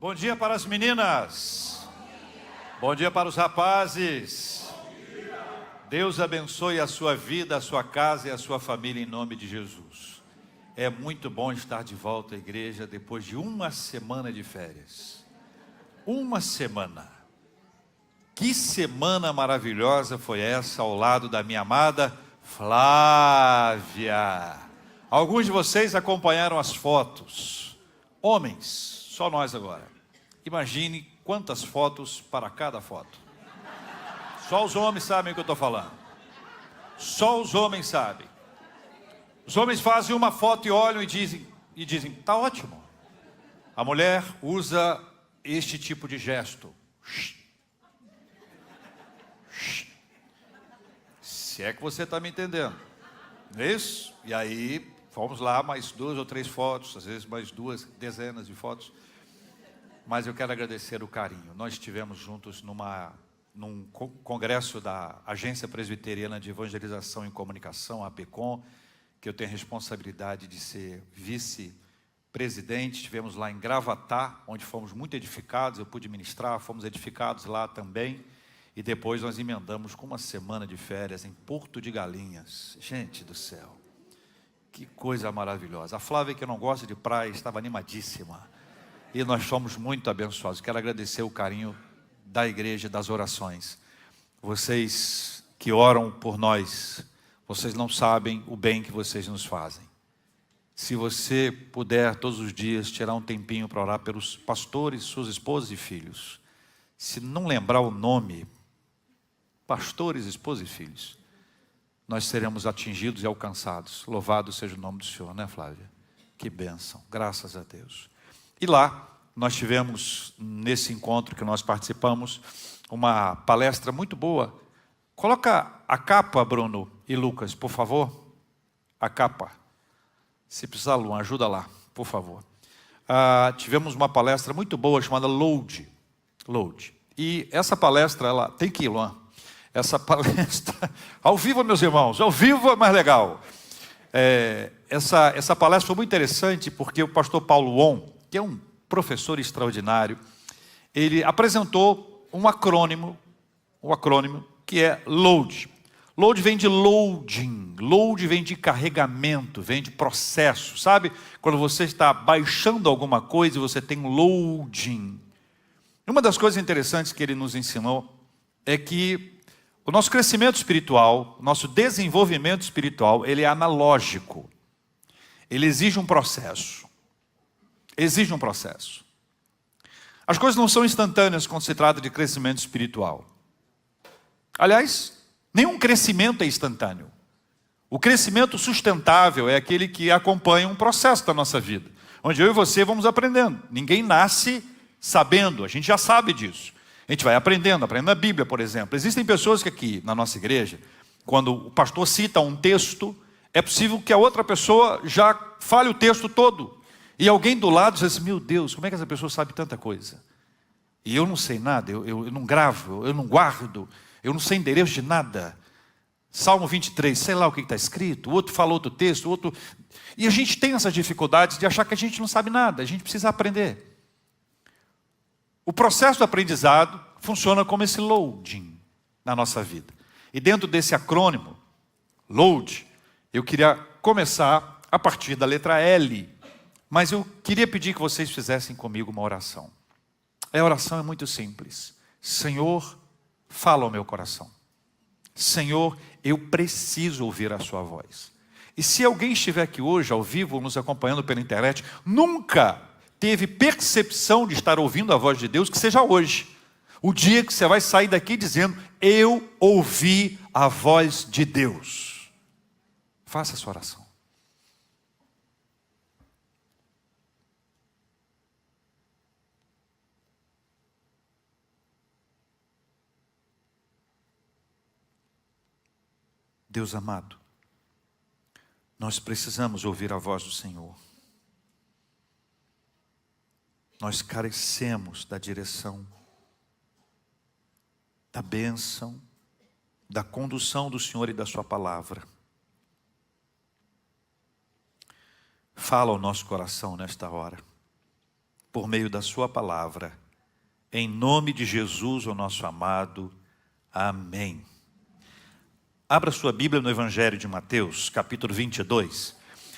Bom dia para as meninas. Bom dia para os rapazes. Deus abençoe a sua vida, a sua casa e a sua família em nome de Jesus. É muito bom estar de volta à igreja depois de uma semana de férias. Uma semana. Que semana maravilhosa foi essa ao lado da minha amada Flávia. Alguns de vocês acompanharam as fotos. Homens, só nós agora. Imagine quantas fotos para cada foto. Só os homens sabem o que eu estou falando. Só os homens sabem. Os homens fazem uma foto e olham e dizem, tá ótimo. A mulher usa este tipo de gesto. Se é que você está me entendendo. Não é isso? E aí, vamos lá, mais 2 ou 3 fotos, às vezes mais 2 dezenas de fotos. Mas eu quero agradecer o carinho. Nós estivemos juntos num congresso da Agência Presbiteriana de Evangelização e Comunicação, a APECOM, que eu tenho a responsabilidade de ser vice-presidente. Estivemos lá em Gravatá, onde fomos muito edificados, eu pude ministrar, fomos edificados lá também. E depois nós emendamos com uma semana de férias em Porto de Galinhas. Gente do céu, que coisa maravilhosa. A Flávia, que não gosta de praia, estava animadíssima. E nós fomos muito abençoados. Quero agradecer o carinho da igreja, das orações. Vocês que oram por nós, vocês não sabem o bem que vocês nos fazem. Se você puder todos os dias tirar um tempinho para orar pelos pastores, suas esposas e filhos. Se não lembrar o nome, pastores, esposas e filhos, nós seremos atingidos e alcançados. Louvado seja o nome do Senhor, né, Flávia? Que bênção, graças a Deus. E lá, nós tivemos, nesse encontro que nós participamos, uma palestra muito boa. Coloca a capa, Bruno e Lucas, por favor. A capa. Se precisar, Luan, ajuda lá, por favor. Tivemos uma palestra muito boa chamada Load. E essa palestra, ela tem que ir, Luan. Essa palestra, ao vivo, meus irmãos, ao vivo é mais legal. Essa palestra foi muito interessante porque o pastor Paulo On, que é um professor extraordinário, ele apresentou um acrônimo que é LOAD. LOAD vem de loading, load vem de carregamento, vem de processo, sabe? Quando você está baixando alguma coisa e você tem um loading. Uma das coisas interessantes que ele nos ensinou é que o nosso crescimento espiritual, o nosso desenvolvimento espiritual, ele é analógico. Ele exige um processo. Exige um processo. As coisas não são instantâneas quando se trata de crescimento espiritual. Aliás, nenhum crescimento é instantâneo. O crescimento sustentável é aquele que acompanha um processo da nossa vida, onde eu e você vamos aprendendo. Ninguém nasce sabendo, a gente já sabe disso. A gente vai aprendendo a Bíblia, por exemplo. Existem pessoas que aqui na nossa igreja, quando o pastor cita um texto, é possível que a outra pessoa já fale o texto todo. E alguém do lado diz assim, meu Deus, como é que essa pessoa sabe tanta coisa? E eu não sei nada, eu não gravo, eu não guardo, eu não sei endereço de nada. Salmo 23, sei lá o que está escrito, o outro falou outro texto, o outro... E a gente tem essas dificuldades de achar que a gente não sabe nada, a gente precisa aprender. O processo do aprendizado funciona como esse loading na nossa vida. E dentro desse acrônimo, LOAD, eu queria começar a partir da letra L. Mas eu queria pedir que vocês fizessem comigo uma oração. A oração é muito simples. Senhor, fala ao meu coração. Senhor, eu preciso ouvir a sua voz. E se alguém estiver aqui hoje, ao vivo, nos acompanhando pela internet, nunca teve percepção de estar ouvindo a voz de Deus, que seja hoje. O dia que você vai sair daqui dizendo, eu ouvi a voz de Deus. Faça a sua oração. Deus amado, nós precisamos ouvir a voz do Senhor. Nós carecemos da direção, da bênção, da condução do Senhor e da sua palavra. Fala ao nosso coração nesta hora. por meio da sua palavra. Em nome de Jesus, o nosso amado. Amém. Abra sua Bíblia no Evangelho de Mateus, capítulo 22.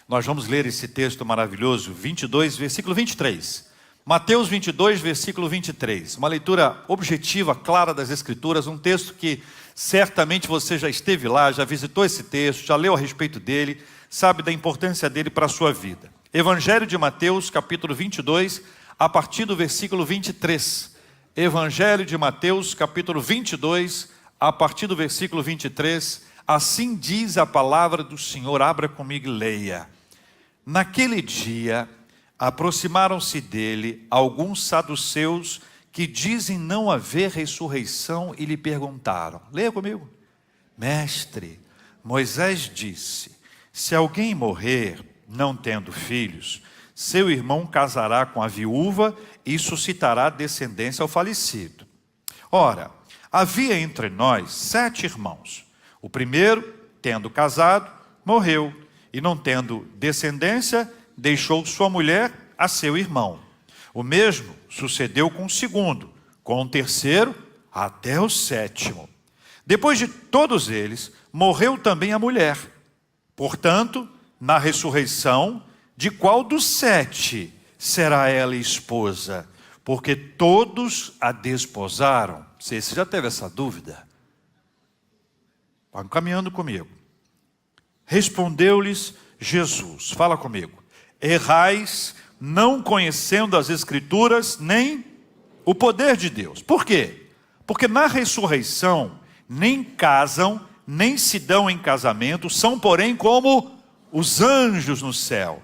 Nós vamos ler esse texto maravilhoso, 22, versículo 23. Mateus 22, versículo 23. Uma leitura objetiva, clara das Escrituras, um texto que certamente você já esteve lá, já visitou esse texto, já leu a respeito dele, sabe da importância dele para a sua vida. Evangelho de Mateus, capítulo 22, a partir do versículo 23. Evangelho de Mateus, capítulo 22, a partir do versículo 23. Assim diz a palavra do Senhor, abra comigo e leia. Naquele dia, aproximaram-se dele alguns saduceus que dizem não haver ressurreição e lhe perguntaram. Leia comigo. Mestre, Moisés disse, se alguém morrer não tendo filhos, seu irmão casará com a viúva e suscitará descendência ao falecido. Ora, havia entre nós 7 irmãos. O primeiro, tendo casado, morreu, e não tendo descendência, deixou sua mulher a seu irmão. O mesmo sucedeu com o segundo, com o terceiro, até o 7º. Depois de todos eles, morreu também a mulher. Portanto, na ressurreição, de qual dos 7 será ela esposa? Porque todos a desposaram. Você já teve essa dúvida? Vão caminhando comigo. Respondeu-lhes Jesus, fala comigo. Errais, não conhecendo as Escrituras, nem o poder de Deus. Por quê? Porque na ressurreição, nem casam, nem se dão em casamento, são porém como os anjos no céu.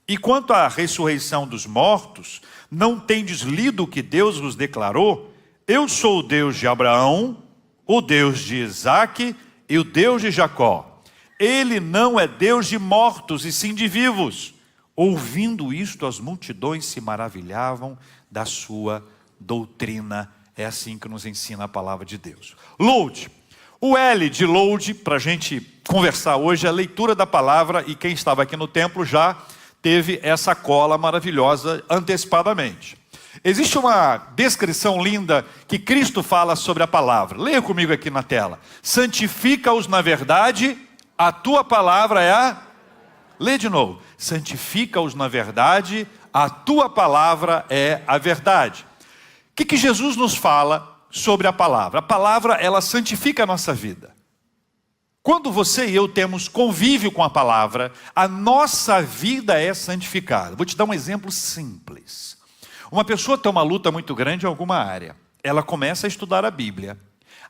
E quanto à ressurreição dos mortos, não tendes lido o que Deus vos declarou? Eu sou o Deus de Abraão, o Deus de Isaque e o Deus de Jacó. Ele não é Deus de mortos e sim de vivos. Ouvindo isto, as multidões se maravilhavam da sua doutrina. É assim que nos ensina a palavra de Deus. Load. O L de load, para a gente conversar hoje, é a leitura da palavra, e quem estava aqui no templo já teve essa cola maravilhosa antecipadamente. Existe uma descrição linda que Cristo fala sobre a palavra. Leia comigo aqui na tela. Santifica-os na verdade, a tua palavra é a... Lê de novo. Santifica-os na verdade, a tua palavra é a verdade. O que Jesus nos fala sobre a palavra? A palavra, ela santifica a nossa vida. Quando você e eu temos convívio com a palavra, a nossa vida é santificada. Vou te dar um exemplo simples. Uma pessoa tem uma luta muito grande em alguma área. Ela começa a estudar a Bíblia.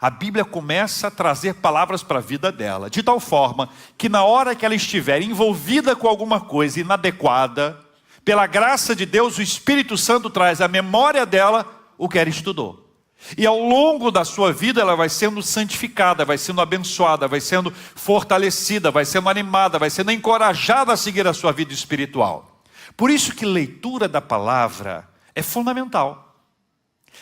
A Bíblia começa a trazer palavras para a vida dela, de tal forma que na hora que ela estiver envolvida com alguma coisa inadequada, pela graça de Deus, o Espírito Santo traz à memória dela o que ela estudou. E ao longo da sua vida ela vai sendo santificada, vai sendo abençoada, vai sendo fortalecida, vai sendo animada, vai sendo encorajada a seguir a sua vida espiritual. Por isso que leitura da palavra é fundamental.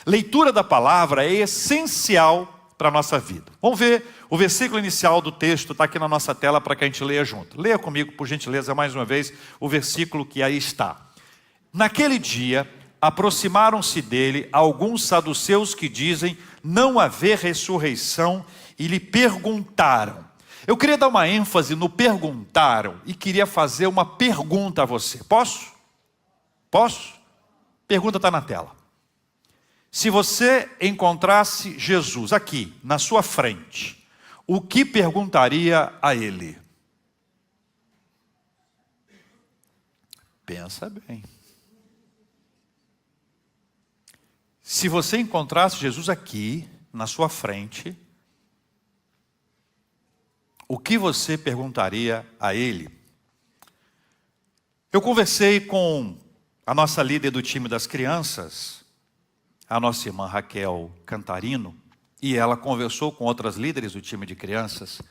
Leitura da palavra é essencial para a nossa vida. Vamos ver o versículo inicial do texto, está aqui na nossa tela para que a gente leia junto. Leia comigo, por gentileza, mais uma vez, o versículo que aí está. Naquele dia, aproximaram-se dele alguns saduceus que dizem não haver ressurreição e lhe perguntaram. Eu queria dar uma ênfase no perguntaram e queria fazer uma pergunta a você. Posso? Posso? Pergunta está na tela. Se você encontrasse Jesus aqui, na sua frente, o que perguntaria a ele? Pensa bem. Se você encontrasse Jesus aqui, na sua frente, o que você perguntaria a ele? Eu conversei com a nossa líder do time das crianças, a nossa irmã Raquel Cantarino, e ela conversou com outras líderes do time de crianças,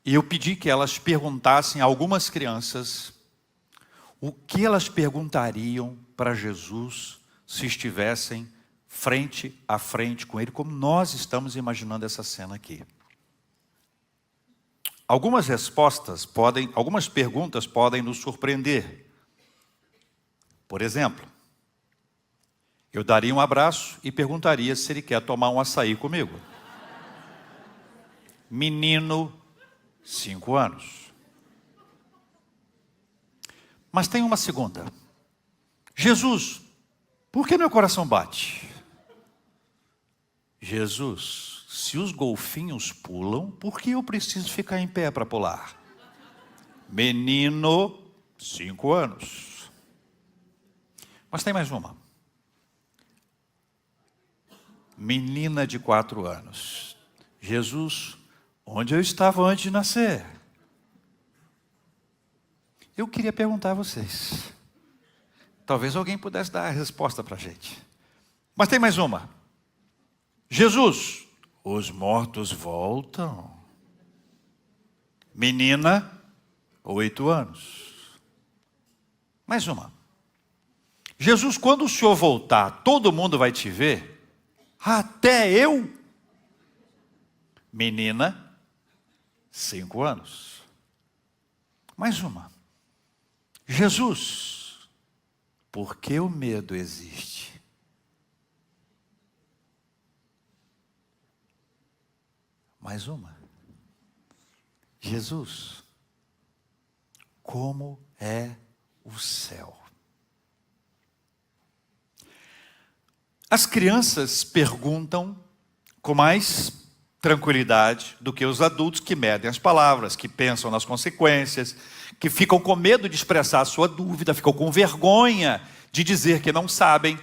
e eu pedi que elas perguntassem a algumas crianças o que elas perguntariam para Jesus se estivessem frente a frente com ele, como nós estamos imaginando essa cena aqui. Algumas perguntas podem nos surpreender. Por exemplo, Eu daria um abraço e perguntaria se ele quer tomar um açaí comigo. Menino, 5 anos. Mas tem uma segunda. Jesus, por que meu coração bate? Jesus, se os golfinhos pulam, por que eu preciso ficar em pé para pular? Menino, 5 anos. Mas tem mais uma. Menina de 4 anos. Jesus, onde eu estava antes de nascer? Eu queria perguntar a vocês. Talvez alguém pudesse dar a resposta para a gente. Mas tem mais uma. Jesus, os mortos voltam. Menina, 8 anos. Mais uma. Jesus, quando o Senhor voltar, todo mundo vai te ver? Até eu? Menina, 5 anos. Mais uma. Jesus, por que o medo existe? Mais uma. Jesus, como é o céu? As crianças perguntam com mais tranquilidade do que os adultos que medem as palavras, que pensam nas consequências, que ficam com medo de expressar a sua dúvida, ficam com vergonha de dizer que não sabem.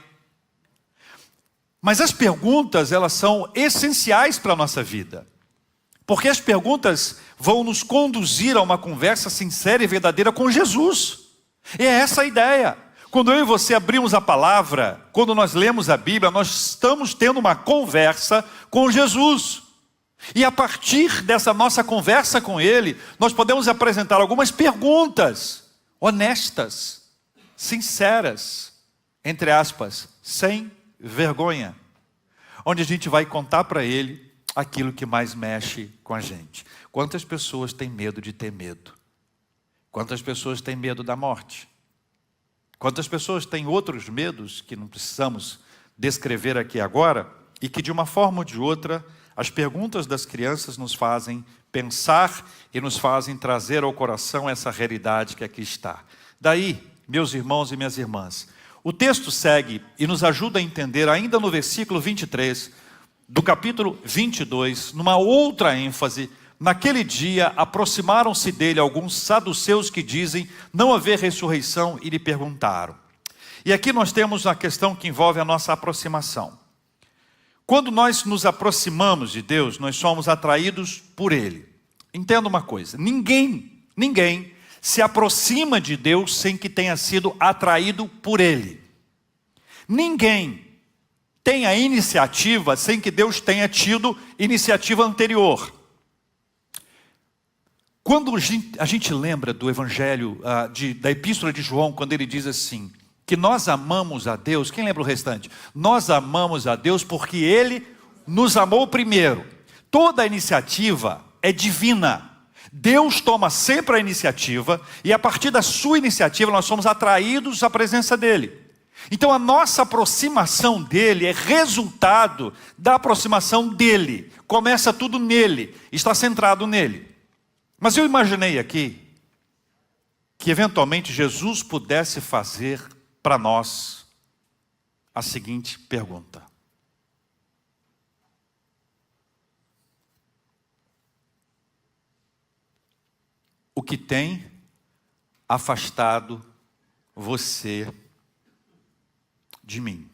Mas as perguntas, elas são essenciais para a nossa vida. Porque as perguntas vão nos conduzir a uma conversa sincera e verdadeira com Jesus. E é essa a ideia. Quando eu e você abrimos a palavra, quando nós lemos a Bíblia, nós estamos tendo uma conversa com Jesus. E a partir dessa nossa conversa com Ele, nós podemos apresentar algumas perguntas honestas, sinceras, entre aspas, sem vergonha. Onde a gente vai contar para Ele aquilo que mais mexe com a gente. Quantas pessoas têm medo de ter medo? Quantas pessoas têm medo da morte? Quantas pessoas têm outros medos que não precisamos descrever aqui agora e que de uma forma ou de outra as perguntas das crianças nos fazem pensar e nos fazem trazer ao coração essa realidade que aqui está. Daí, meus irmãos e minhas irmãs, o texto segue e nos ajuda a entender ainda no versículo 23 do capítulo 22, numa outra ênfase. Naquele dia aproximaram-se dele alguns saduceus que dizem não haver ressurreição e lhe perguntaram. E aqui nós temos a questão que envolve a nossa aproximação. Quando nós nos aproximamos de Deus, nós somos atraídos por Ele. Entenda uma coisa, ninguém se aproxima de Deus sem que tenha sido atraído por Ele. Ninguém tem a iniciativa sem que Deus tenha tido iniciativa anterior. Quando a gente lembra do Evangelho, da Epístola de João, quando ele diz assim, que nós amamos a Deus, quem lembra o restante? Nós amamos a Deus porque Ele nos amou primeiro. Toda a iniciativa é divina. Deus toma sempre a iniciativa e a partir da sua iniciativa nós somos atraídos à presença dEle. Então a nossa aproximação dEle é resultado da aproximação dEle. Começa tudo nele, está centrado nele. Mas eu imaginei aqui que eventualmente Jesus pudesse fazer para nós a seguinte pergunta. O que tem afastado você de mim?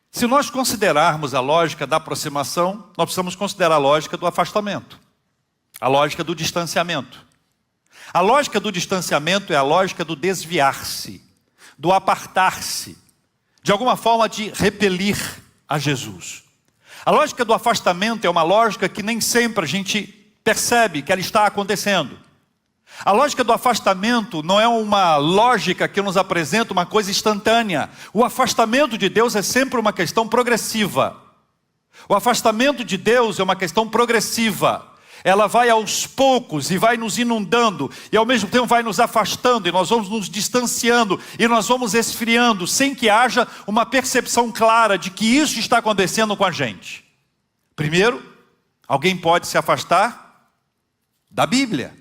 Se nós considerarmos a lógica da aproximação, nós precisamos considerar a lógica do afastamento. A lógica do distanciamento. A lógica do distanciamento é a lógica do desviar-se, do apartar-se, de alguma forma de repelir a Jesus. A lógica do afastamento é uma lógica que nem sempre a gente percebe que ela está acontecendo. A lógica do afastamento não é uma lógica que nos apresenta uma coisa instantânea. O afastamento de Deus é sempre uma questão progressiva. O afastamento de Deus é uma questão progressiva. ela vai aos poucos e vai nos inundando, e ao mesmo tempo vai nos afastando, e nós vamos nos distanciando, e nós vamos esfriando, sem que haja uma percepção clara de que isso está acontecendo com a gente. Primeiro, alguém pode se afastar da Bíblia.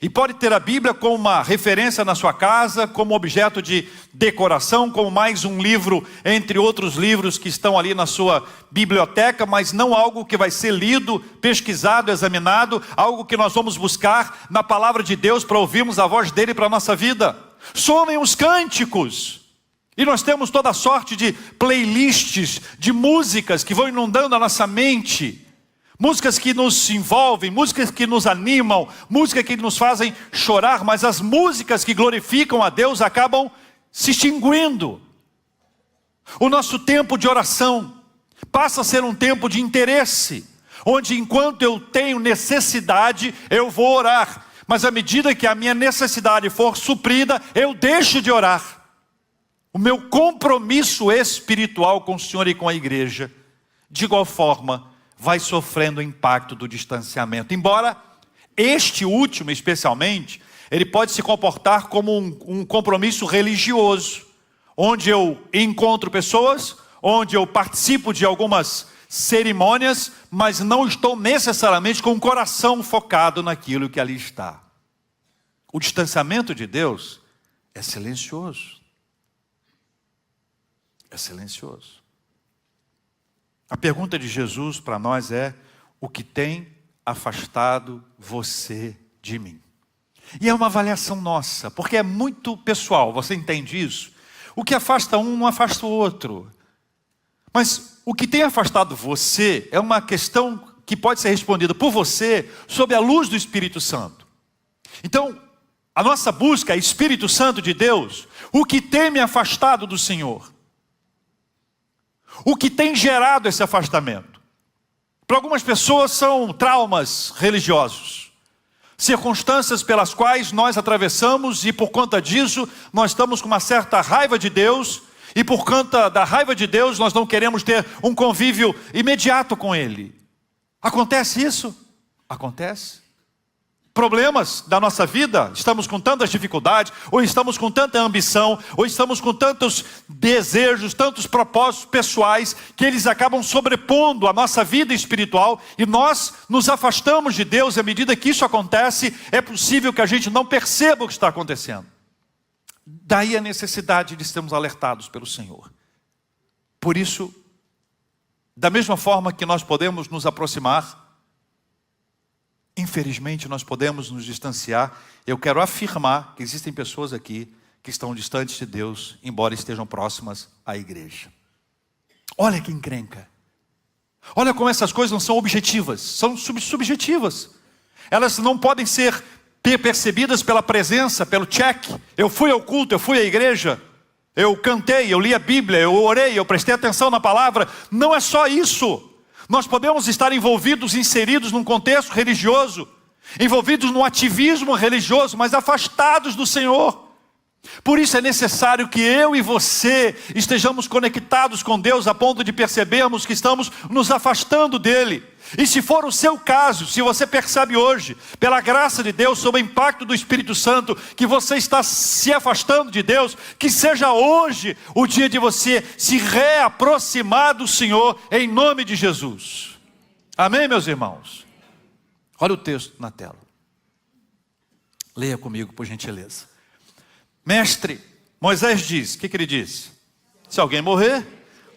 E pode ter a Bíblia como uma referência na sua casa, como objeto de decoração, como mais um livro entre outros livros que estão ali na sua biblioteca, mas não algo que vai ser lido, pesquisado, examinado, algo que nós vamos buscar na palavra de Deus para ouvirmos a voz dele para a nossa vida. Sonem os cânticos. E nós temos toda sorte de playlists, de músicas que vão inundando a nossa mente. Músicas que nos envolvem, músicas que nos animam, músicas que nos fazem chorar, mas as músicas que glorificam a Deus acabam se extinguindo. O nosso tempo de oração passa a ser um tempo de interesse, onde enquanto eu tenho necessidade, eu vou orar. Mas à medida que a minha necessidade for suprida, eu deixo de orar. O meu compromisso espiritual com o Senhor e com a igreja, de igual forma, vai sofrendo o impacto do distanciamento. Embora este último, especialmente, ele pode se comportar como um compromisso religioso, onde eu encontro pessoas, onde eu participo de algumas cerimônias, mas não estou necessariamente com o coração focado naquilo que ali está. O distanciamento de Deus é silencioso. É silencioso. A pergunta de Jesus para nós é: o que tem afastado você de mim? E é uma avaliação nossa, porque é muito pessoal, você entende isso? O que afasta um não afasta o outro. Mas o que tem afastado você é uma questão que pode ser respondida por você sob a luz do Espírito Santo. Então, a nossa busca é Espírito Santo de Deus. O que tem me afastado do Senhor? O que tem gerado esse afastamento? Para algumas pessoas são traumas religiosos, circunstâncias pelas quais nós atravessamos e por conta disso nós estamos com uma certa raiva de Deus, e por conta da raiva de Deus nós não queremos ter um convívio imediato com Ele. Acontece isso? Acontece. Problemas da nossa vida, estamos com tantas dificuldades, ou estamos com tanta ambição, ou estamos com tantos desejos, tantos propósitos pessoais, que eles acabam sobrepondo a nossa vida espiritual, e nós nos afastamos de Deus. E à medida que isso acontece, é possível que a gente não perceba o que está acontecendo. Daí a necessidade de sermos alertados pelo Senhor. Por isso, da mesma forma que nós podemos nos aproximar, infelizmente nós podemos nos distanciar. Eu quero afirmar que existem pessoas aqui que estão distantes de Deus, embora estejam próximas à igreja. Olha que encrenca. Olha como essas coisas não são objetivas, são subjetivas. Elas não podem ser percebidas pela presença, pelo check. Eu fui ao culto, eu fui à igreja, eu cantei, eu li a Bíblia, eu orei, eu prestei atenção na palavra. Não é só isso. Nós podemos estar envolvidos, inseridos num contexto religioso, envolvidos no ativismo religioso, mas afastados do Senhor. Por isso é necessário que eu e você estejamos conectados com Deus a ponto de percebermos que estamos nos afastando dEle. E se for o seu caso, se você percebe hoje, pela graça de Deus, sob o impacto do Espírito Santo, que você está se afastando de Deus, que seja hoje o dia de você se reaproximar do Senhor, em nome de Jesus. Amém, meus irmãos? Olha o texto na tela. Leia comigo, por gentileza. Mestre, Moisés diz, o que ele diz? Se alguém morrer,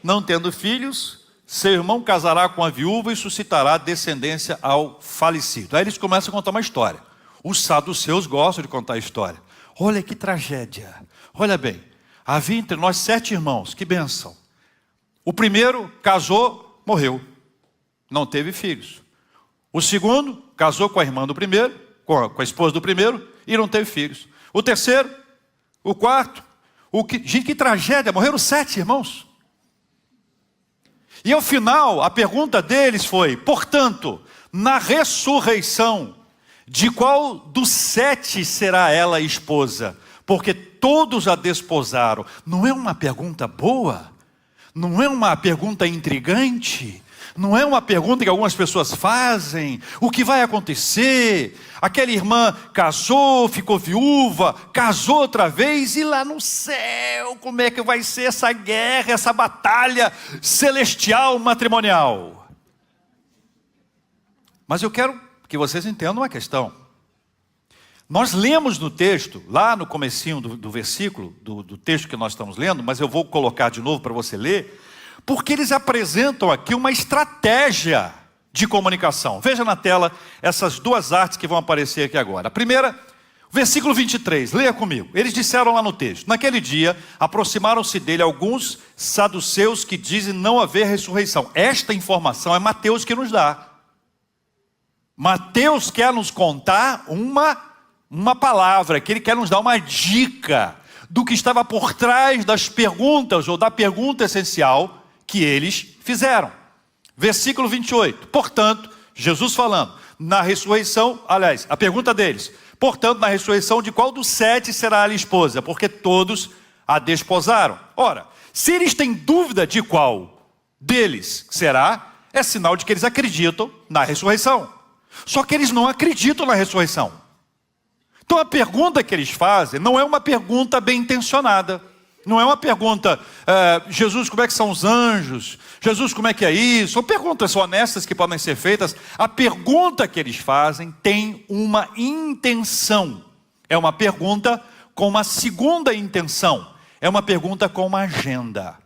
não tendo filhos, seu irmão casará com a viúva e suscitará descendência ao falecido. Aí eles começam a contar uma história. Os saduceus gostam de contar a história. Olha que tragédia. Olha bem, havia entre nós 7 irmãos, que bênção. O primeiro casou, morreu, não teve filhos. O segundo casou com a irmã do primeiro, com a esposa do primeiro, e não teve filhos. O terceiro, o quarto, gente, que tragédia, morreram 7 irmãos. E ao final, a pergunta deles foi: portanto, na ressurreição, de qual dos 7 será ela esposa? Porque todos a desposaram. Não é uma pergunta boa? Não é uma pergunta intrigante? Não é uma pergunta que algumas pessoas fazem: o que vai acontecer? Aquela irmã casou, ficou viúva, casou outra vez, e lá no céu, como é que vai ser essa guerra, essa batalha celestial matrimonial? Mas eu quero que vocês entendam uma questão. Nós lemos no texto, lá no comecinho do versículo, do texto que nós estamos lendo, mas eu vou colocar de novo para você ler, porque eles apresentam aqui uma estratégia de comunicação. Veja na tela essas duas artes que vão aparecer aqui agora. A primeira, versículo 23, leia comigo. Eles disseram lá no texto: naquele dia aproximaram-se dele alguns saduceus que dizem não haver ressurreição. Esta informação é Mateus que nos dá. Mateus quer nos contar uma palavra, que ele quer nos dar uma dica do que estava por trás das perguntas, ou da pergunta essencial que eles fizeram. Versículo 28, portanto, Jesus falando, na ressurreição, aliás, a pergunta deles, portanto, na ressurreição de qual dos 7 será a esposa? Porque todos a desposaram. Ora, se eles têm dúvida de qual deles será, é sinal de que eles acreditam na ressurreição. Só que eles não acreditam na ressurreição. Então a pergunta que eles fazem não é uma pergunta bem intencionada. Não é uma pergunta, Jesus, como é que são os anjos? Jesus, como é que é isso? São perguntas honestas que podem ser feitas. A pergunta que eles fazem tem uma intenção. É uma pergunta com uma segunda intenção. É uma pergunta com uma agenda.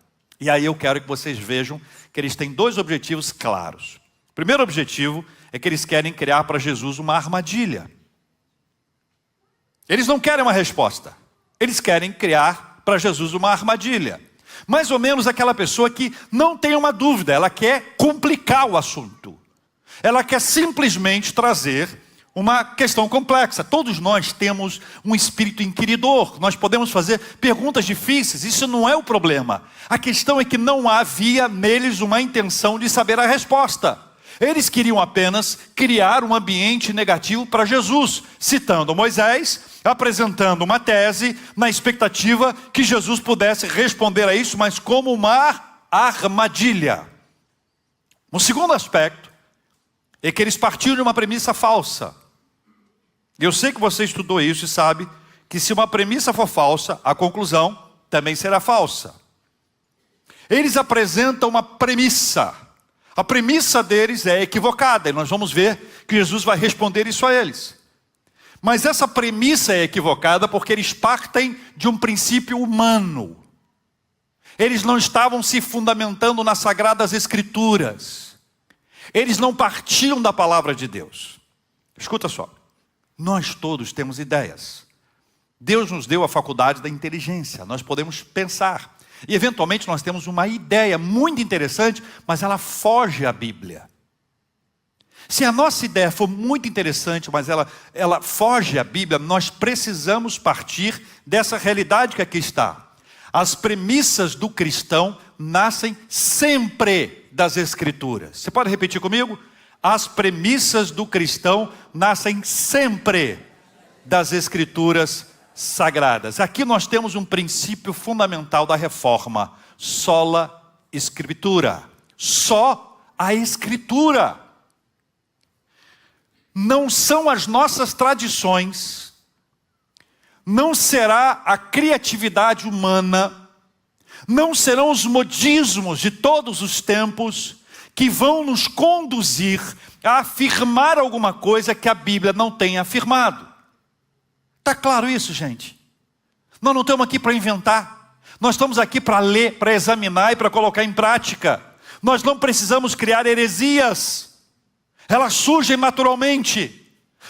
E aí eu quero que vocês vejam que eles têm 2 objetivos claros. O primeiro objetivo é que eles querem criar para Jesus uma armadilha. Eles não querem uma resposta. Eles querem criar para Jesus uma armadilha. Mais ou menos aquela pessoa que não tem uma dúvida. Ela quer complicar o assunto. Ela quer simplesmente trazer uma questão complexa. Todos nós temos um espírito inquiridor. Nós podemos fazer perguntas difíceis. Isso não é o problema. A questão é que não havia neles uma intenção de saber a resposta. Eles queriam apenas criar um ambiente negativo para Jesus, citando Moisés, apresentando uma tese, na expectativa que Jesus pudesse responder a isso, mas como uma armadilha. O segundo aspecto é que eles partiram de uma premissa falsa. Eu sei que você estudou isso e sabe que se uma premissa for falsa, a conclusão também será falsa. Eles apresentam uma premissa. A premissa deles é equivocada, e nós vamos ver que Jesus vai responder isso a eles. Mas essa premissa é equivocada porque eles partem de um princípio humano. Eles não estavam se fundamentando nas Sagradas Escrituras. Eles não partiam da palavra de Deus. Escuta só, nós todos temos ideias. Deus nos deu a faculdade da inteligência, nós podemos pensar. E eventualmente nós temos uma ideia muito interessante, mas ela foge à Bíblia. Se a nossa ideia for muito interessante, mas ela foge à Bíblia, nós precisamos partir dessa realidade que aqui está. As premissas do cristão nascem sempre das Escrituras. Você pode repetir comigo? As premissas do cristão nascem sempre das Escrituras sagradas. Aqui nós temos um princípio fundamental da reforma: sola Escritura. Só a Escritura. Não são as nossas tradições, não será a criatividade humana, não serão os modismos de todos os tempos que vão nos conduzir a afirmar alguma coisa que a Bíblia não tenha afirmado. Está claro isso, gente? Nós não estamos aqui para inventar. Nós estamos aqui para ler, para examinar e para colocar em prática. Nós não precisamos criar heresias. Elas surgem naturalmente.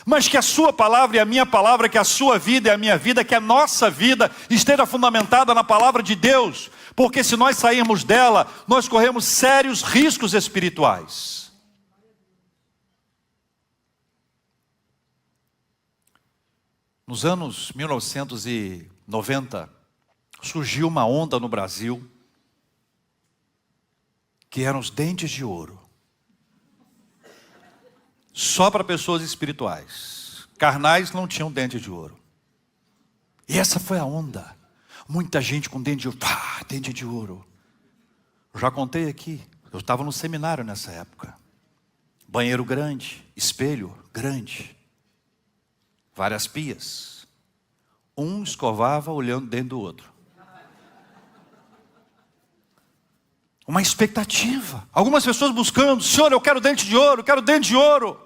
Mas que a sua palavra e a minha palavra, que a sua vida e a minha vida, que a nossa vida esteja fundamentada na palavra de Deus. Porque se nós sairmos dela, nós corremos sérios riscos espirituais. Nos anos 1990, surgiu uma onda no Brasil, que eram os dentes de ouro. Só para pessoas espirituais. Carnais não tinham dente de ouro. E essa foi a onda. Muita gente com dente de ouro. Dente de ouro. Já contei aqui. Eu estava no seminário nessa época. Banheiro grande, espelho grande, várias pias. Um escovava olhando dentro do outro. Uma expectativa. Algumas pessoas buscando, Senhor, eu quero dente de ouro, eu quero dente de ouro.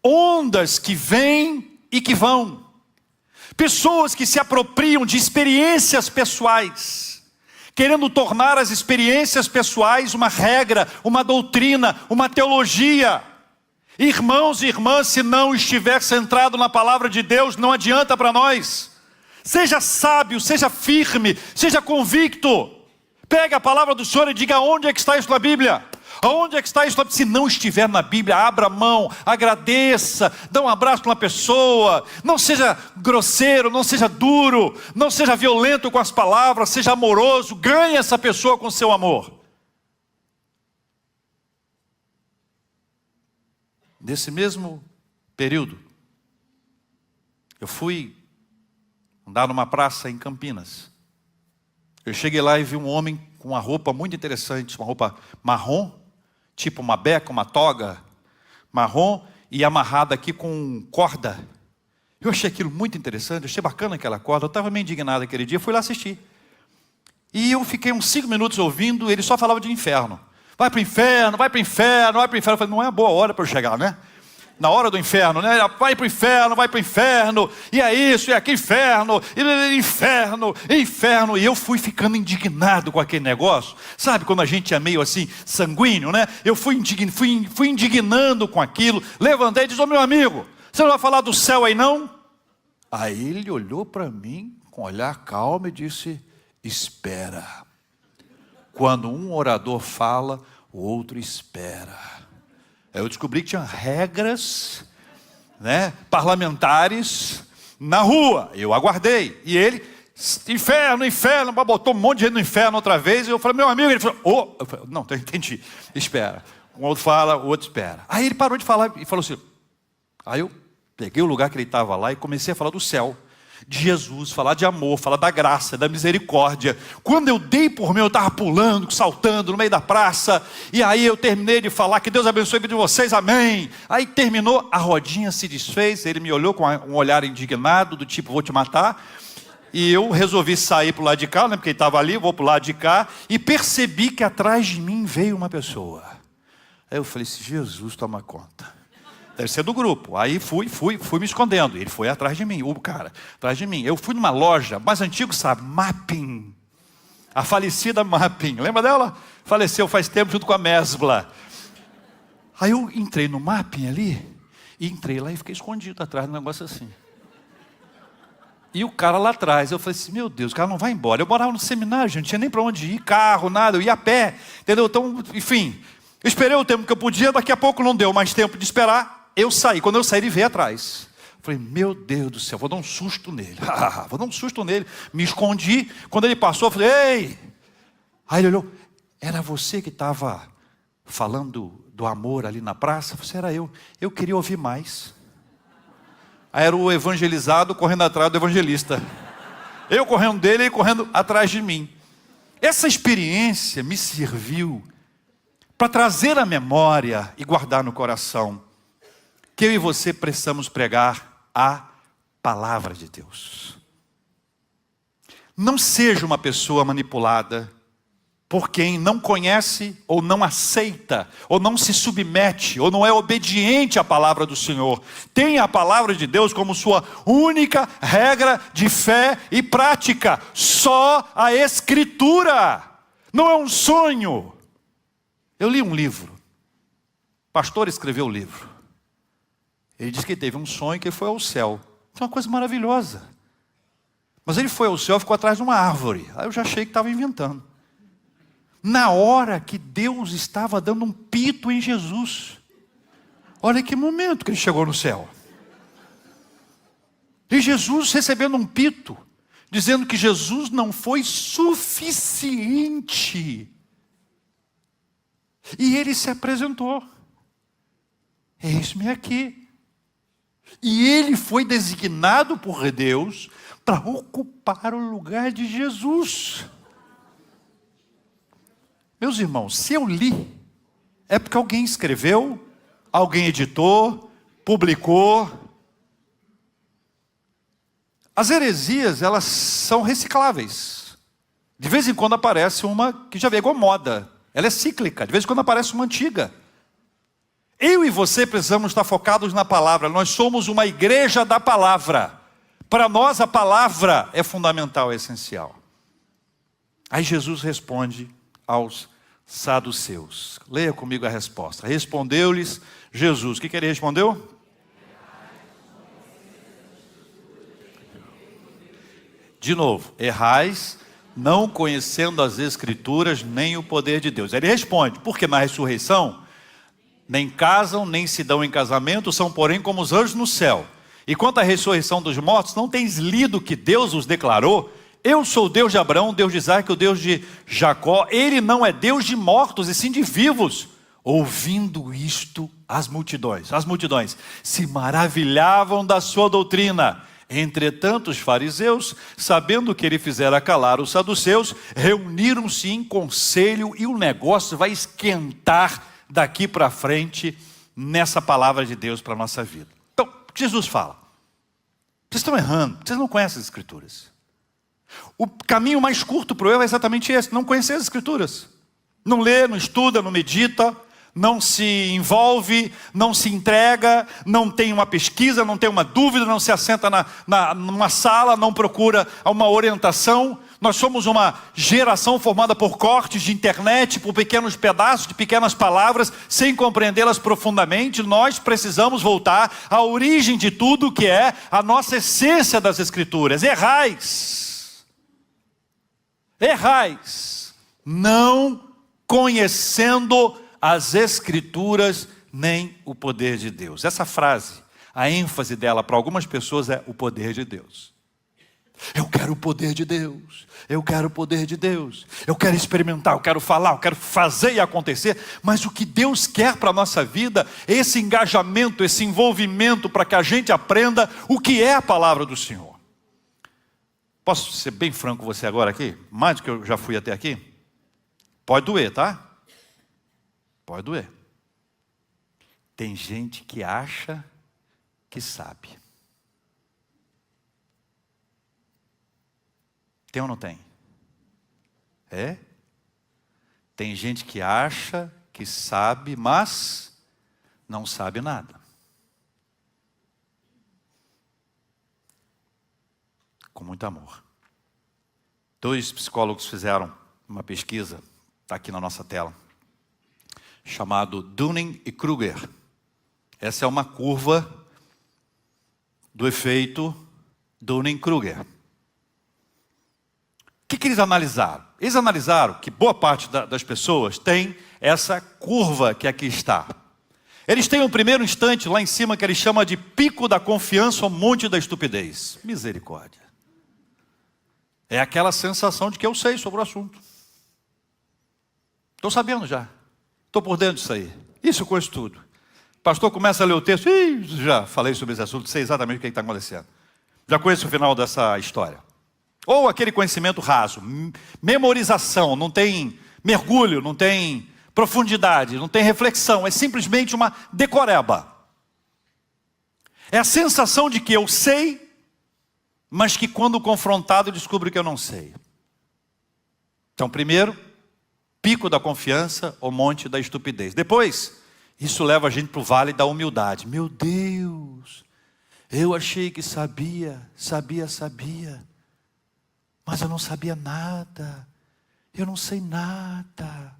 Ondas que vêm e que vão. Pessoas que se apropriam de experiências pessoais, querendo tornar as experiências pessoais uma regra, uma doutrina, uma teologia. Irmãos e irmãs, se não estiver centrado na palavra de Deus, não adianta para nós. Seja sábio, seja firme, seja convicto. Pega a palavra do Senhor e diga onde é que está isso na Bíblia. Aonde é que está isso? Se não estiver na Bíblia, abra a mão, agradeça, dá um abraço para uma pessoa, não seja grosseiro, não seja duro, não seja violento com as palavras, seja amoroso, ganhe essa pessoa com seu amor. Nesse mesmo período, eu fui andar numa praça em Campinas. Eu cheguei lá e vi um homem com uma roupa muito interessante, uma roupa marrom, tipo uma beca, uma toga marrom e amarrada aqui com corda. Eu achei aquilo muito interessante, achei bacana aquela corda, eu estava meio indignado aquele dia, fui lá assistir. E eu fiquei uns 5 minutos ouvindo, ele só falava de inferno. Vai para o inferno, vai para o inferno, vai para o inferno. Eu falei, não é a boa hora para eu chegar, né? Na hora do inferno, né? Vai para o inferno, e é isso, e é aqui, inferno, inferno. E eu fui ficando indignado com aquele negócio. Sabe quando a gente é meio assim, sanguíneo, né? Eu fui indignando com aquilo. Levantei e disse, ô meu amigo, você não vai falar do céu aí não? Aí ele olhou para mim com um olhar calmo e disse, espera. Quando um orador fala, o outro espera. Eu descobri que tinha regras, né, parlamentares na rua. Eu aguardei. E ele, inferno, botou um monte de gente no inferno outra vez. E eu falei, meu amigo, ele falou, eu falei, não, entendi, espera. Um outro fala, o outro espera. Aí ele parou de falar e falou assim. Aí eu peguei o lugar que ele estava lá e comecei a falar do céu, de Jesus, falar de amor, falar da graça, da misericórdia. Quando eu dei por mim, eu estava pulando, saltando no meio da praça, e aí eu terminei de falar, que Deus abençoe a vida de vocês, amém. Aí terminou, a rodinha se desfez, ele me olhou com um olhar indignado, do tipo, vou te matar, e eu resolvi sair para o lado de cá, né, porque ele estava ali, eu vou para o lado de cá, e percebi que atrás de mim veio uma pessoa. Aí eu falei, Jesus toma conta. Deve ser do grupo. Aí fui me escondendo. Ele foi atrás de mim, o cara, atrás de mim. Eu fui numa loja, mais antigo, sabe? Mapping. A falecida Mapping. Lembra dela? Faleceu faz tempo junto com a Mesbla. Aí eu entrei no Mapping ali, e entrei lá e fiquei escondido atrás de um negócio assim. E o cara lá atrás, eu falei assim, meu Deus, o cara não vai embora. Eu morava no seminário, gente, não tinha nem para onde ir, carro, nada, eu ia a pé, entendeu? Então, enfim, eu esperei o tempo que eu podia, daqui a pouco não deu mais tempo de esperar. Eu saí, quando eu saí ele veio atrás. Falei, meu Deus do céu, vou dar um susto nele. Vou dar um susto nele. Me escondi, quando ele passou, eu falei, ei! Aí ele olhou, era você que estava falando do amor ali na praça? Eu falei, era eu queria ouvir mais. Aí era o evangelizado correndo atrás do evangelista. Eu correndo dele e ele correndo atrás de mim. Essa experiência me serviu para trazer à memória e guardar no coração que eu e você precisamos pregar a palavra de Deus. Não seja uma pessoa manipulada por quem não conhece, ou não aceita, ou não se submete, ou não é obediente à palavra do Senhor. Tenha a palavra de Deus como sua única regra de fé e prática. Só a Escritura. Não é um sonho. Eu li um livro. O pastor escreveu o livro. Ele disse que teve um sonho que ele foi ao céu. Foi uma coisa maravilhosa. Mas ele foi ao céu e ficou atrás de uma árvore. Aí eu já achei que estava inventando. Na hora que Deus estava dando um pito em Jesus. Olha que momento que ele chegou no céu. E Jesus recebendo um pito, dizendo que Jesus não foi suficiente. E ele se apresentou. Eis-me aqui. E ele foi designado por Deus para ocupar o lugar de Jesus. Meus Meus irmãos, se eu li, é porque alguém escreveu, alguém editou, publicou. As heresias, elas são recicláveis. De vez em quando aparece uma que já veio igual moda. Ela é cíclica, de vez em quando aparece uma antiga. Eu e você precisamos estar focados na palavra. Nós somos uma igreja da palavra. Para nós a palavra é fundamental, é essencial. Aí Jesus responde aos saduceus. Leia comigo a resposta. Respondeu-lhes Jesus. O que ele respondeu? De novo, errais, não conhecendo as Escrituras, nem o poder de Deus. Ele responde, porque na ressurreição, nem casam, nem se dão em casamento, são porém como os anjos no céu. E quanto à ressurreição dos mortos, não tens lido que Deus os declarou? Eu sou o Deus de Abraão, Deus de Isaac, o Deus de Jacó. Ele não é Deus de mortos, e sim de vivos. Ouvindo isto, as multidões se maravilhavam da sua doutrina. Entretanto, os fariseus, sabendo que ele fizera calar os saduceus, reuniram-se em conselho e o negócio vai esquentar daqui para frente nessa palavra de Deus para a nossa vida. Então, Jesus fala, vocês estão errando, vocês não conhecem as Escrituras. O caminho mais curto para o erro é exatamente esse, não conhecer as Escrituras. Não lê, não estuda, não medita, não se envolve, não se entrega, não tem uma pesquisa, não tem uma dúvida, não se assenta numa sala, não procura uma orientação. Nós somos uma geração formada por cortes de internet, por pequenos pedaços de pequenas palavras, sem compreendê-las profundamente. Nós precisamos voltar à origem de tudo, que é a nossa essência das Escrituras. Errais, não conhecendo as Escrituras, nem o poder de Deus. Essa frase, a ênfase dela para algumas pessoas é o poder de Deus. Eu quero o poder de Deus, eu quero o poder de Deus, eu quero experimentar, eu quero falar, eu quero fazer e acontecer. Mas o que Deus quer para a nossa vida é esse engajamento, esse envolvimento, para que a gente aprenda o que é a palavra do Senhor. Posso ser bem franco com você agora aqui? Mais do que eu já fui até aqui? Pode doer, tá? Pode doer. Tem gente que acha que sabe. Tem ou não tem? É? Tem gente que acha que sabe, mas não sabe nada. Com muito amor. 2 psicólogos fizeram uma pesquisa, está aqui na nossa tela, chamado Dunning e Kruger. Essa é uma curva do efeito Dunning-Kruger. O que eles analisaram? Eles analisaram que boa parte das pessoas tem essa curva que aqui está. Eles têm um primeiro instante lá em cima que eles chamam de pico da confiança ou monte da estupidez. Misericórdia. É aquela sensação de que eu sei sobre o assunto. Estou sabendo já. Estou por dentro disso aí. Isso eu conheço tudo. O pastor começa a ler o texto. Já falei sobre esse assunto, sei exatamente o que está acontecendo. Já conheço o final dessa história. Ou aquele conhecimento raso. Memorização, não tem mergulho, não tem profundidade, não tem reflexão. É simplesmente uma decoreba. É a sensação de que eu sei, mas que quando confrontado eu descubro que eu não sei. Então, primeiro, pico da confiança ou monte da estupidez. Depois, isso leva a gente para o vale da humildade. Meu Deus, eu achei que sabia. Mas eu não sabia nada. Eu não sei nada.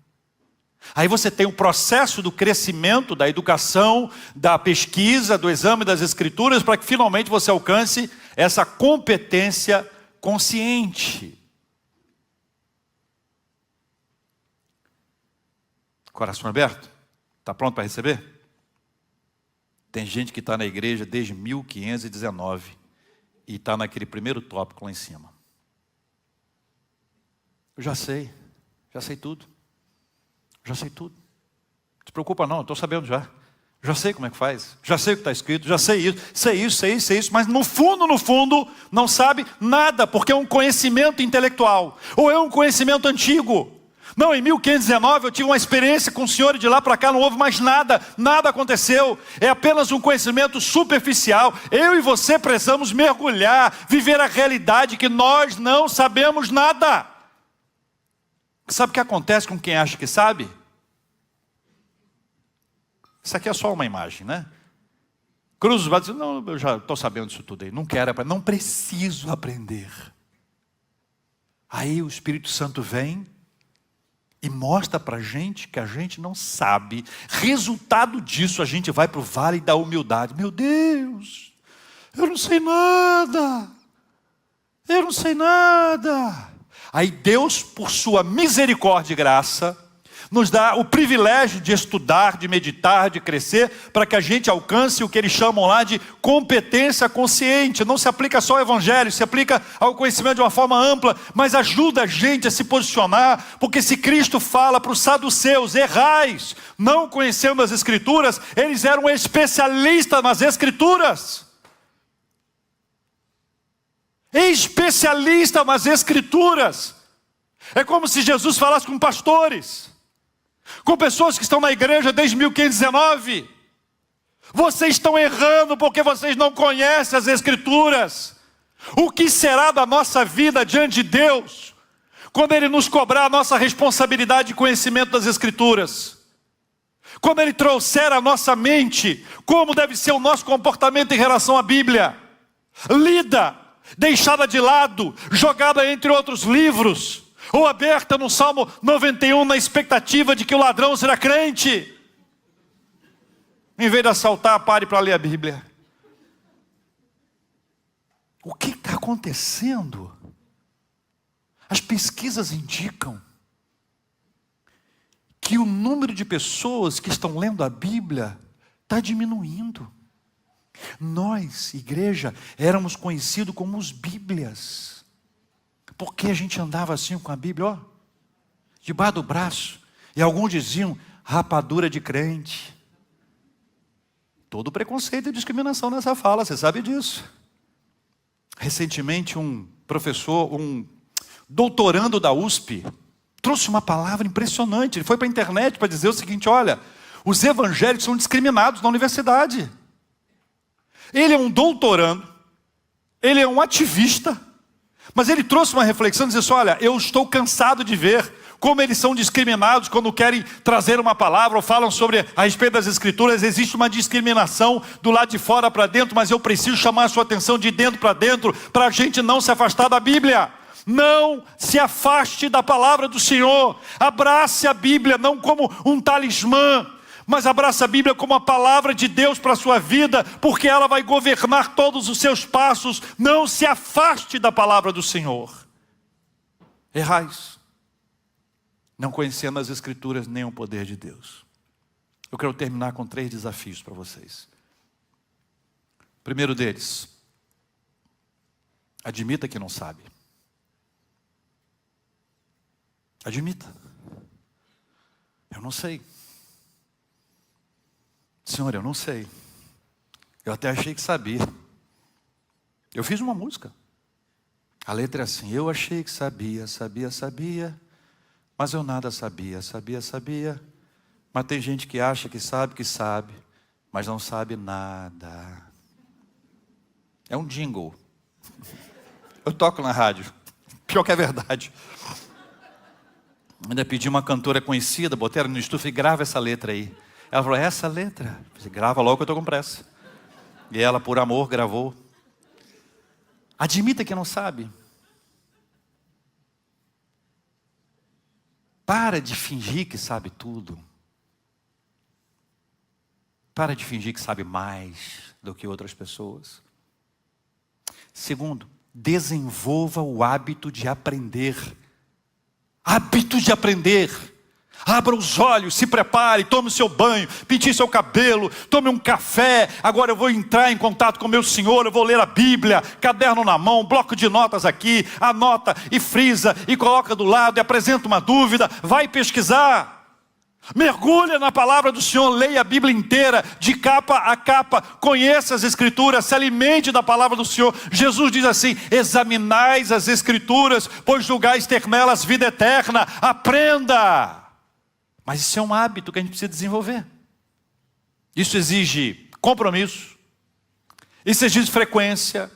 Aí você tem o processo do crescimento, da educação, da pesquisa, do exame das Escrituras, para que finalmente você alcance essa competência consciente. Coração aberto? Está pronto para receber? Tem gente que está na igreja desde 1519 e está naquele primeiro tópico lá em cima. Eu já sei tudo. Já sei tudo. Não se preocupa não, estou sabendo já. Já sei como é que faz. Já sei o que está escrito, já sei isso. Mas no fundo, não sabe nada, porque é um conhecimento intelectual. Ou é um conhecimento antigo. Não, em 1519 eu tive uma experiência com o Senhor e de lá para cá não houve mais nada, nada aconteceu. É apenas um conhecimento superficial. Eu e você precisamos mergulhar, viver a realidade que nós não sabemos nada. Sabe o que acontece com quem acha que sabe? Isso aqui é só uma imagem, né? Cruza os braços e diz, não, eu já estou sabendo disso tudo aí, não quero aprender, não preciso aprender. Aí o Espírito Santo vem e mostra para a gente que a gente não sabe. Resultado disso, a gente vai para o vale da humildade. Meu Deus, eu não sei nada. Eu não sei nada. Aí Deus, por sua misericórdia e graça, nos dá o privilégio de estudar, de meditar, de crescer, para que a gente alcance o que eles chamam lá de competência consciente. Não se aplica só ao Evangelho, se aplica ao conhecimento de uma forma ampla, mas ajuda a gente a se posicionar, porque se Cristo fala para os saduceus, errais, não conhecendo as Escrituras, eles eram especialistas nas Escrituras. Especialistas nas Escrituras. É como se Jesus falasse com pastores, com pessoas que estão na igreja desde 1519. Vocês estão errando porque vocês não conhecem as Escrituras. O que será da nossa vida diante de Deus, quando Ele nos cobrar a nossa responsabilidade de conhecimento das Escrituras? Quando Ele trouxer à nossa mente como deve ser o nosso comportamento em relação à Bíblia, lida, deixada de lado, jogada entre outros livros, ou aberta no Salmo 91 na expectativa de que o ladrão será crente. Em vez de assaltar, pare para ler a Bíblia. O que está acontecendo? As pesquisas indicam que o número de pessoas que estão lendo a Bíblia está diminuindo. Nós, igreja, éramos conhecidos como os Bíblias. Porque a gente andava assim com a Bíblia, ó, debaixo do braço. E alguns diziam, rapadura de crente. Todo preconceito e discriminação nessa fala, você sabe disso. Recentemente um professor, um doutorando da USP, trouxe uma palavra impressionante. Ele foi para a internet para dizer o seguinte, olha, os evangélicos são discriminados na universidade. Ele é um doutorando, ele é um ativista, mas ele trouxe uma reflexão, dizendo assim, olha, eu estou cansado de ver como eles são discriminados quando querem trazer uma palavra ou falam sobre a respeito das Escrituras. Existe uma discriminação do lado de fora para dentro, mas eu preciso chamar a sua atenção de dentro para dentro, para a gente não se afastar da Bíblia. Não se afaste da palavra do Senhor, abrace a Bíblia não como um talismã, mas abraça a Bíblia como a palavra de Deus para a sua vida, porque ela vai governar todos os seus passos. Não se afaste da palavra do Senhor. Errais, não conhecendo as Escrituras nem o poder de Deus. Eu quero terminar com 3 desafios para vocês. Primeiro deles, admita que não sabe. Admita. Eu não sei. Senhor, eu não sei. Eu até achei que sabia. Eu fiz uma música. A letra é assim, eu achei que sabia, mas eu nada sabia. Mas tem gente que acha que sabe, mas não sabe nada. É um jingle. Eu toco na rádio. Pior que é verdade. Ainda pedi uma cantora conhecida, botei ela no estúdio e grava essa letra aí. Ela falou, essa letra? Você grava logo que eu estou com pressa. E ela, por amor, gravou. Admita que não sabe. Para de fingir que sabe tudo. Para de fingir que sabe mais do que outras pessoas. Segundo, desenvolva o hábito de aprender. Hábito de aprender. Abra os olhos, se prepare, tome o seu banho, pinte seu cabelo, tome um café. Agora eu vou entrar em contato com o meu Senhor, eu vou ler a Bíblia, caderno na mão, bloco de notas aqui, anota e frisa e coloca do lado e apresenta uma dúvida, vai pesquisar. Mergulha na palavra do Senhor, leia a Bíblia inteira, de capa a capa, conheça as Escrituras, se alimente da palavra do Senhor. Jesus diz assim: examinais as Escrituras, pois julgais ter nelas vida eterna. Aprenda. Mas isso é um hábito que a gente precisa desenvolver. Isso exige compromisso, isso exige frequência.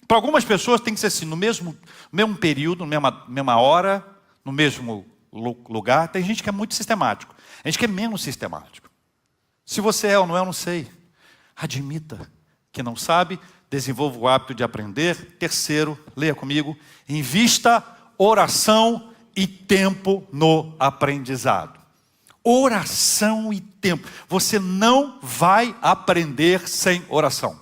Para algumas pessoas tem que ser assim, no mesmo período, na mesma hora, no mesmo lugar. Tem gente que é muito sistemático, a gente que é menos sistemático. Se você é ou não é, eu não sei. Admita que não sabe, desenvolva o hábito de aprender. Terceiro, leia comigo: invista oração e tempo no aprendizado. Oração e tempo. Você não vai aprender sem oração.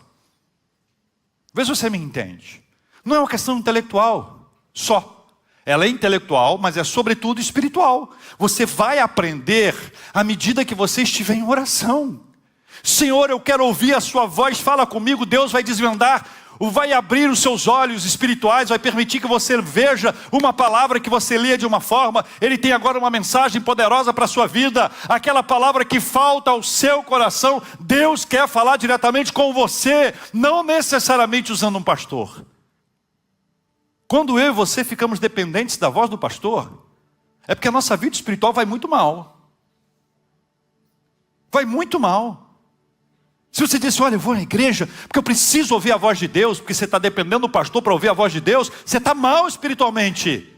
Vê se você me entende. Não é uma questão intelectual só. Ela é intelectual, mas é sobretudo espiritual. Você vai aprender à medida que você estiver em oração. Senhor, eu quero ouvir a sua voz, fala comigo. Deus vai desvendar, vai abrir os seus olhos espirituais, vai permitir que você veja uma palavra que você lia de uma forma. Ele tem agora uma mensagem poderosa para a sua vida. Aquela palavra que falta ao seu coração, Deus quer falar diretamente com você, não necessariamente usando um pastor. Quando eu e você ficamos dependentes da voz do pastor, é porque a nossa vida espiritual vai muito mal. Vai muito mal. Se você diz, olha, eu vou na igreja porque eu preciso ouvir a voz de Deus, porque você está dependendo do pastor para ouvir a voz de Deus, você está mal espiritualmente.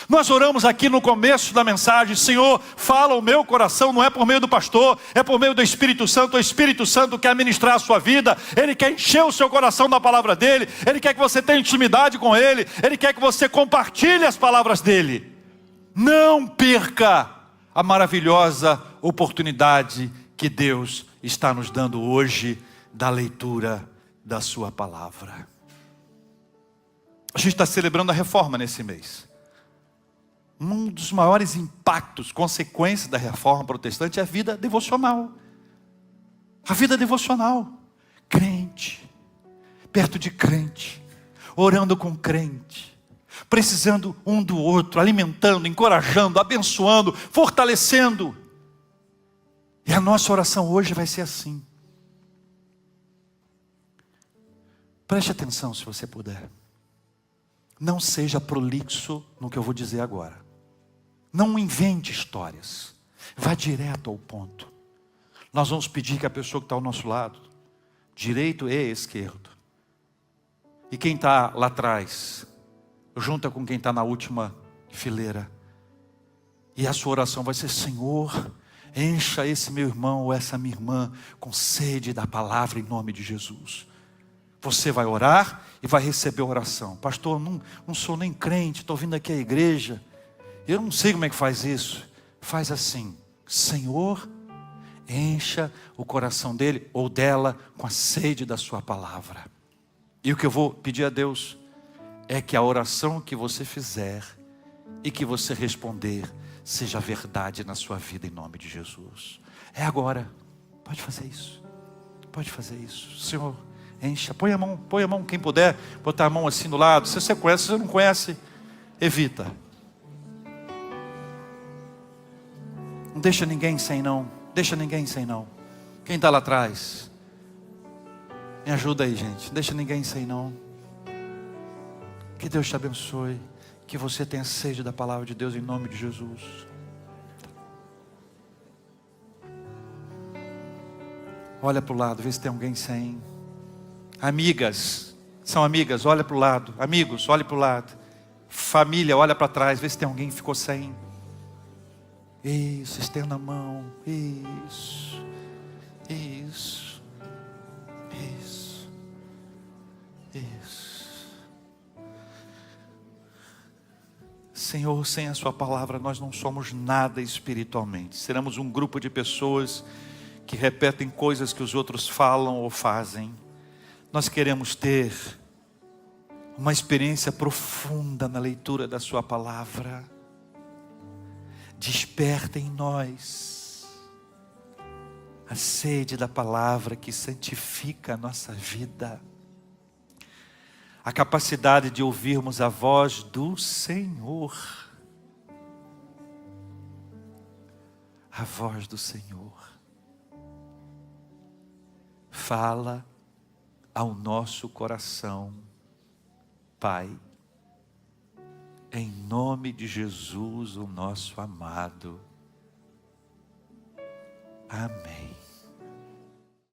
Nós oramos aqui no começo da mensagem: Senhor, fala o meu coração, não é por meio do pastor, é por meio do Espírito Santo. O Espírito Santo quer ministrar a sua vida, Ele quer encher o seu coração da palavra dEle, Ele quer que você tenha intimidade com Ele, Ele quer que você compartilhe as palavras dEle. Não perca a maravilhosa oportunidade que Deus está nos dando hoje da leitura da sua palavra. A gente está celebrando a reforma nesse mês. Um dos maiores impactos, consequências da reforma protestante é a vida devocional. A vida devocional. Crente, perto de crente, orando com crente, precisando um do outro, alimentando, encorajando, abençoando, fortalecendo. E a nossa oração hoje vai ser assim. Preste atenção se você puder. Não seja prolixo no que eu vou dizer agora. Não invente histórias. Vá direto ao ponto. Nós vamos pedir que a pessoa que está ao nosso lado, direito e esquerdo, e quem está lá atrás, junta com quem está na última fileira. E a sua oração vai ser: Senhor, encha esse meu irmão ou essa minha irmã com sede da palavra em nome de Jesus. Você vai orar e vai receber a oração. Pastor, não sou nem crente, estou vindo aqui à igreja. Eu não sei como é que faz isso. Faz assim: Senhor, encha o coração dele ou dela com a sede da sua palavra. E o que eu vou pedir a Deus é que a oração que você fizer e que você responder seja verdade na sua vida em nome de Jesus. É agora. Pode fazer isso. Pode fazer isso. Senhor, encha. Põe a mão, quem puder, botar a mão assim do lado. Se você conhece, se você não conhece, evita. Não deixa ninguém sem não. Deixa ninguém sem não. Quem está lá atrás, me ajuda aí, gente. Não deixa ninguém sem não. Que Deus te abençoe. Que você tenha sede da palavra de Deus em nome de Jesus. Olha para o lado, vê se tem alguém sem. Amigas, são amigas, olha para o lado. Amigos, olha para o lado. Família, olha para trás, vê se tem alguém que ficou sem. Isso, estenda a mão. Isso. Isso. Isso. Isso. Senhor, sem a sua palavra nós não somos nada espiritualmente. Seremos um grupo de pessoas que repetem coisas que os outros falam ou fazem. Nós queremos ter uma experiência profunda na leitura da sua palavra. Desperta em nós a sede da palavra que santifica a nossa vida. A capacidade de ouvirmos a voz do Senhor. a voz do Senhor. Fala ao nosso coração, Pai, em nome de Jesus, o nosso amado. Amém.